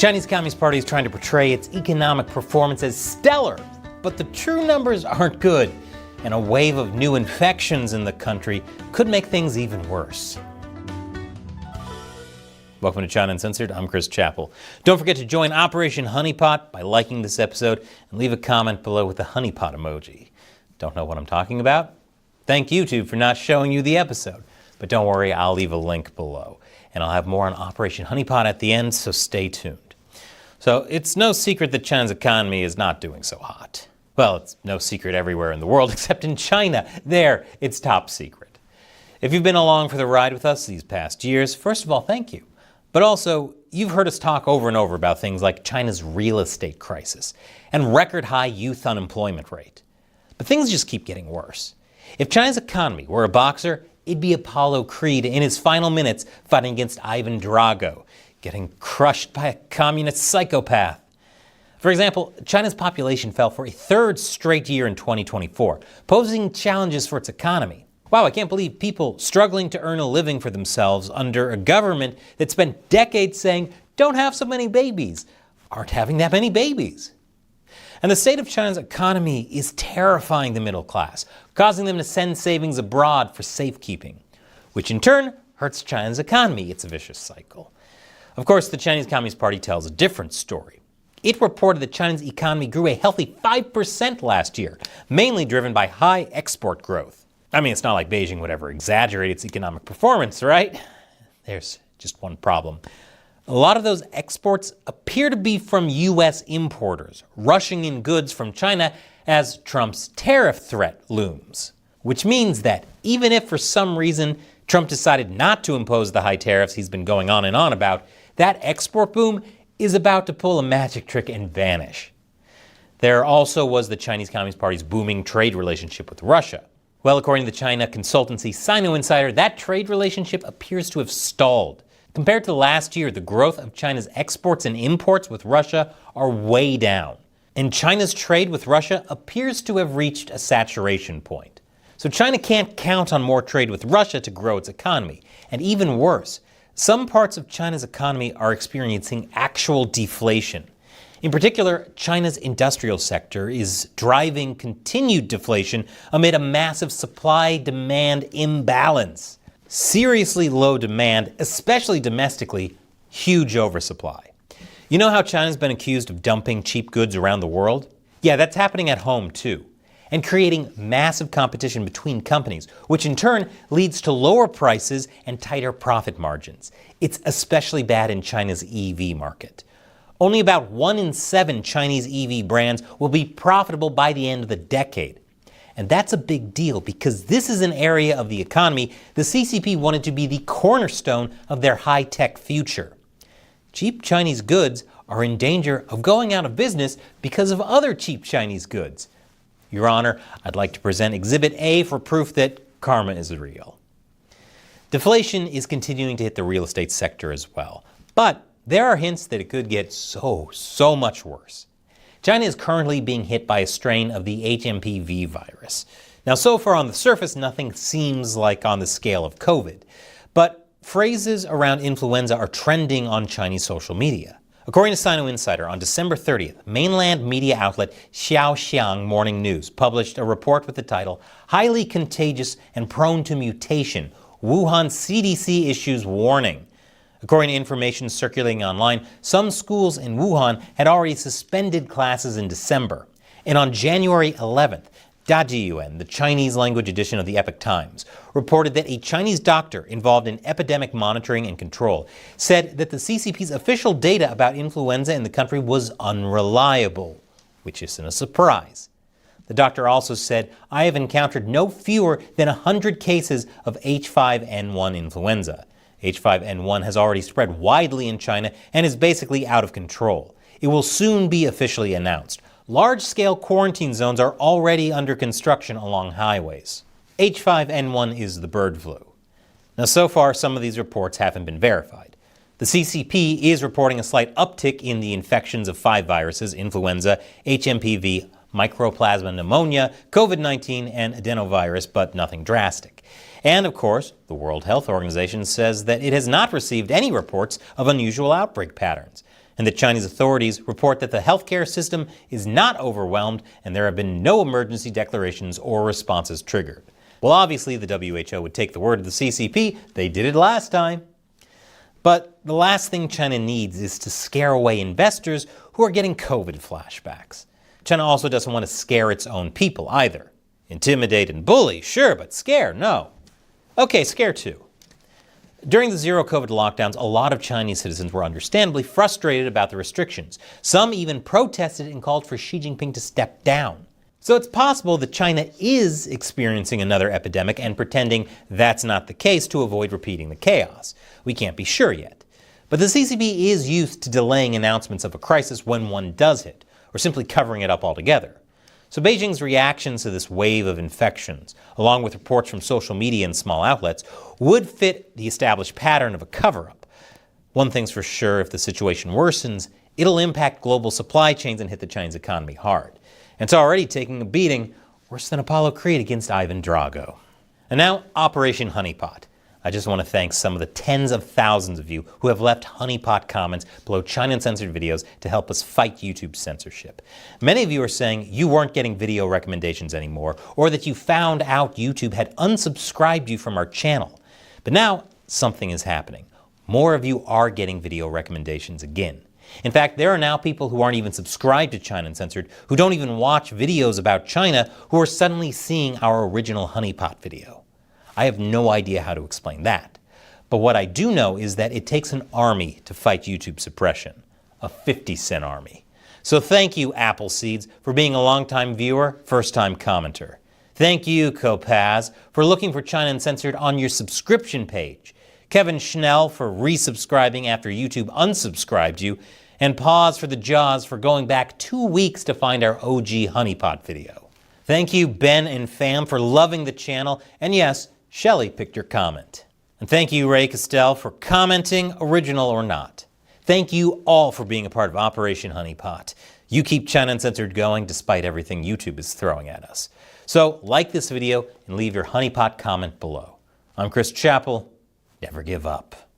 Chinese Communist Party is trying to portray its economic performance as stellar, but the true numbers aren't good, and a wave of new infections in the country could make things even worse. Welcome to China Uncensored. I'm Chris Chappell. Don't forget to join Operation Honeypot by liking this episode and leave a comment below with the honeypot emoji. Don't know what I'm talking about? Thank YouTube for not showing you the episode. But don't worry, I'll leave a link below. And I'll have more on Operation Honeypot at the end, so stay tuned. So it's no secret that China's economy is not doing so hot. Well, it's no secret everywhere in the world except in China. There, it's top secret. If you've been along for the ride with us these past years, first of all, thank you. But also, you've heard us talk over and over about things like China's real estate crisis and record high youth unemployment rate. But things just keep getting worse. If China's economy were a boxer, it'd be Apollo Creed in his final minutes fighting against Ivan Drago, getting crushed by a communist psychopath. For example, China's population fell for a third straight year in 2024, posing challenges for its economy. Wow, I can't believe people struggling to earn a living for themselves under a government that spent decades saying, don't have so many babies, aren't having that many babies. And the state of China's economy is terrifying the middle class, causing them to send savings abroad for safekeeping, which in turn hurts China's economy. It's a vicious cycle. Of course, the Chinese Communist Party tells a different story. It reported that China's economy grew a healthy 5% last year, mainly driven by high export growth. I mean, it's not like Beijing would ever exaggerate its economic performance, right? There's just one problem. A lot of those exports appear to be from U.S. importers, rushing in goods from China as Trump's tariff threat looms. Which means that even if for some reason Trump decided not to impose the high tariffs he's been going on and on about, that export boom is about to pull a magic trick and vanish. There also was the Chinese Communist Party's booming trade relationship with Russia. Well, according to the China consultancy Sino Insider, that trade relationship appears to have stalled. Compared to last year, the growth of China's exports and imports with Russia are way down. And China's trade with Russia appears to have reached a saturation point. So China can't count on more trade with Russia to grow its economy. And even worse, some parts of China's economy are experiencing actual deflation. In particular, China's industrial sector is driving continued deflation amid a massive supply-demand imbalance. Seriously low demand, especially domestically, huge oversupply. You know how China's been accused of dumping cheap goods around the world? Yeah, that's happening at home too, and creating massive competition between companies, which in turn leads to lower prices and tighter profit margins. It's especially bad in China's EV market. Only about 1 in 7 Chinese EV brands will be profitable by the end of the decade. And that's a big deal because this is an area of the economy the CCP wanted to be the cornerstone of their high-tech future. Cheap Chinese goods are in danger of going out of business because of other cheap Chinese goods. Your Honor, I'd like to present Exhibit A for proof that karma is real. Deflation is continuing to hit the real estate sector as well. But there are hints that it could get so much worse. China is currently being hit by a strain of the HMPV virus. Now, so far on the surface, nothing seems like on the scale of COVID. But phrases around influenza are trending on Chinese social media. According to Sino Insider, on December 30th, mainland media outlet Xiaoxiang Morning News published a report with the title, Highly Contagious and Prone to Mutation, Wuhan CDC Issues Warning. According to information circulating online, some schools in Wuhan had already suspended classes in December. And on January 11th, Dajiyuan, the Chinese language edition of the Epoch Times, reported that a Chinese doctor involved in epidemic monitoring and control said that the CCP's official data about influenza in the country was unreliable, which isn't a surprise. The doctor also said, I have encountered no fewer than 100 cases of H5N1 influenza. H5N1 has already spread widely in China and is basically out of control. It will soon be officially announced. Large-scale quarantine zones are already under construction along highways. H5N1 is the bird flu. Now, so far, some of these reports haven't been verified. The CCP is reporting a slight uptick in the infections of 5 viruses, influenza, HMPV, mycoplasma pneumonia, COVID-19, and adenovirus, but nothing drastic. And of course, the World Health Organization says that it has not received any reports of unusual outbreak patterns. and the Chinese authorities report that the healthcare system is not overwhelmed and there have been no emergency declarations or responses triggered. Well, obviously the WHO would take the word of the CCP. They did it last time. But the last thing China needs is to scare away investors who are getting COVID flashbacks. China also doesn't want to scare its own people either. Intimidate and bully, sure, but scare, no. Okay, scare too. During the zero COVID lockdowns, a lot of Chinese citizens were understandably frustrated about the restrictions. Some even protested and called for Xi Jinping to step down. So it's possible that China is experiencing another epidemic and pretending that's not the case to avoid repeating the chaos. We can't be sure yet. But the CCP is used to delaying announcements of a crisis when one does hit, or simply covering it up altogether. So Beijing's reactions to this wave of infections, along with reports from social media and small outlets, would fit the established pattern of a cover-up. One thing's for sure, if the situation worsens, it'll impact global supply chains and hit the Chinese economy hard. And it's already taking a beating, worse than Apollo Creed against Ivan Drago. And now, Operation Honeypot. I just want to thank some of the tens of thousands of you who have left honeypot comments below China Uncensored videos to help us fight YouTube censorship. Many of you are saying you weren't getting video recommendations anymore, or that you found out YouTube had unsubscribed you from our channel. But now, something is happening. More of you are getting video recommendations again. In fact, there are now people who aren't even subscribed to China Uncensored, who don't even watch videos about China, who are suddenly seeing our original honeypot video. I have no idea how to explain that. But what I do know is that it takes an army to fight YouTube suppression. A 50-cent army. So thank you, Appleseeds, for being a longtime viewer, first-time commenter. Thank you, Copaz, for looking for China Uncensored on your subscription page. Kevin Schnell for resubscribing after YouTube unsubscribed you. And Pause for the Jaws for going back 2 weeks to find our OG honeypot video. Thank you, Ben and Fam, for loving the channel. And yes, Shelley picked your comment. And thank you, Ray Castell, for commenting, original or not. Thank you all for being a part of Operation Honeypot. You keep China Uncensored going despite everything YouTube is throwing at us. So like this video and leave your honeypot comment below. I'm Chris Chappell. Never give up.